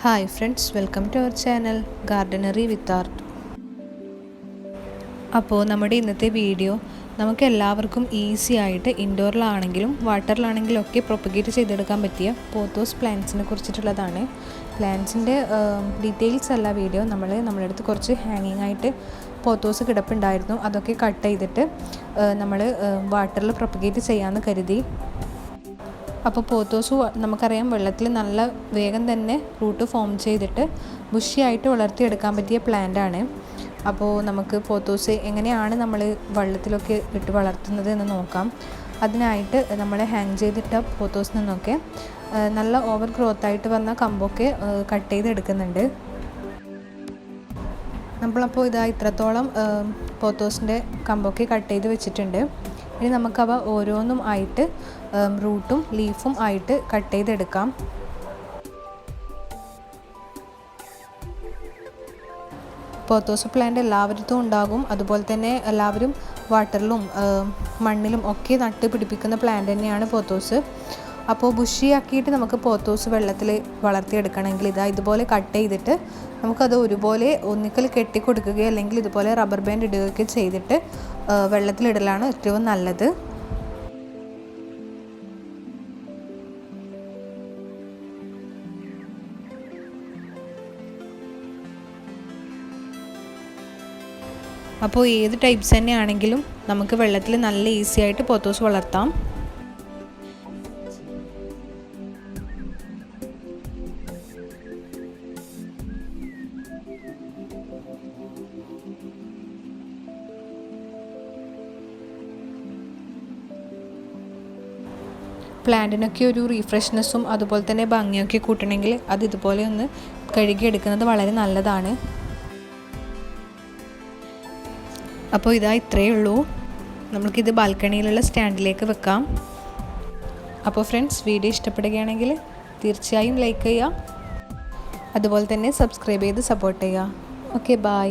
Hi friends, welcome to our channel Gardenery with Art. അപ്പോൾ നമ്മുടെ ഇന്നത്തെ വീഡിയോ നമുക്ക് എല്ലാവർക്കും ഈസി ആയിട്ട് ഇൻഡോറിലാണെങ്കിലും വാട്ടറിലാണെങ്കിലും ഒക്കെ പ്രൊപ്പഗേറ്റ് ചെയ്തെടുക്കാൻ പറ്റിയ പോത്തോസ് പ്ലാന്റ്സിനെ കുറിച്ചിട്ടുള്ളതാണ്. പ്ലാന്റ്സിൻ്റെ ഡീറ്റെയിൽസ് അല്ല വീഡിയോ. നമ്മുടെ അടുത്ത് കുറച്ച് ഹാങ്ങിങ് ആയിട്ട് പോത്തോസ് കിടപ്പുണ്ടായിരുന്നു. അതൊക്കെ കട്ട് ചെയ്തിട്ട് നമ്മൾ വാട്ടറിൽ പ്രൊപ്പഗേറ്റ് ചെയ്യാമെന്ന് കരുതി. അപ്പോൾ പോത്തോസ് നമുക്കറിയാം വെള്ളത്തിൽ നല്ല വേഗം തന്നെ റൂട്ട് ഫോം ചെയ്തിട്ട് ബുഷിയായിട്ട് വളർത്തിയെടുക്കാൻ പറ്റിയ പ്ലാന്റാണ്. അപ്പോൾ നമുക്ക് പോത്തോസ് എങ്ങനെയാണ് നമ്മൾ വെള്ളത്തിലൊക്കെ ഇട്ട് വളർത്തുന്നത് എന്ന് നോക്കാം. അതിനായിട്ട് നമ്മൾ ഹാങ് ചെയ്തിട്ട പോത്തോസിൽ നിന്നൊക്കെ നല്ല ഓവർ ഗ്രോത്ത് ആയിട്ട് വന്ന കമ്പൊക്കെ കട്ട് ചെയ്തെടുക്കുന്നുണ്ട്. നമ്മളപ്പോൾ ഇത്രത്തോളം പോത്തോസിൻ്റെ കമ്പൊക്കെ കട്ട് ചെയ്ത് വെച്ചിട്ടുണ്ട്. ഇനി നമുക്കവ ഓരോന്നും ആയിട്ട് റൂട്ടും ലീഫും ആയിട്ട് കട്ട് ചെയ്തെടുക്കാം. പോത്തോസ് പ്ലാന്റ് എല്ലാവരിലും ഉണ്ടാകും. അതുപോലെ തന്നെ എല്ലാവരും വാട്ടറിലും മണ്ണിലും ഒക്കെ നട്ട് പിടിപ്പിക്കുന്ന പ്ലാന്റ് തന്നെയാണ് പോത്തോസ്. അപ്പോൾ ബുഷിയാക്കിയിട്ട് നമുക്ക് പോത്തോസ് വെള്ളത്തിൽ വളർത്തിയെടുക്കണമെങ്കിൽ ഇതുപോലെ കട്ട് ചെയ്തിട്ട് നമുക്കത് ഒരുപോലെ ഒന്നിക്കൽ കെട്ടിക്കൊടുക്കുകയോ അല്ലെങ്കിൽ ഇതുപോലെ റബ്ബർ ബാൻഡ് ഇടുകയൊക്കെ ചെയ്തിട്ട് വെള്ളത്തിലിടലാണ് ഏറ്റവും നല്ലത്. അപ്പോൾ ഏത് ടൈപ്സ് തന്നെയാണെങ്കിലും നമുക്ക് വെള്ളത്തിൽ നല്ല ഈസി ആയിട്ട് പോത്തോസ് വളർത്താം. പ്ലാന്റിനൊക്കെ ഒരു റീഫ്രഷ്നെസ്സും അതുപോലെ തന്നെ ഭംഗിയൊക്കെ കൂട്ടണമെങ്കിൽ അത് ഇതുപോലെ ഒന്ന് കഴുകിയെടുക്കുന്നത് വളരെ നല്ലതാണ്. അപ്പോൾ ഇത്രയേ ഉള്ളൂ. നമുക്കിത് ബാൽക്കണിയിലുള്ള സ്റ്റാൻഡിലേക്ക് വെക്കാം. അപ്പോൾ ഫ്രണ്ട്സ്, വീഡിയോ ഇഷ്ടപ്പെടുകയാണെങ്കിൽ തീർച്ചയായും ലൈക്ക് ചെയ്യുക, അതുപോലെ തന്നെ സബ്സ്ക്രൈബ് ചെയ്ത് സപ്പോർട്ട് ചെയ്യുക. Okay, by.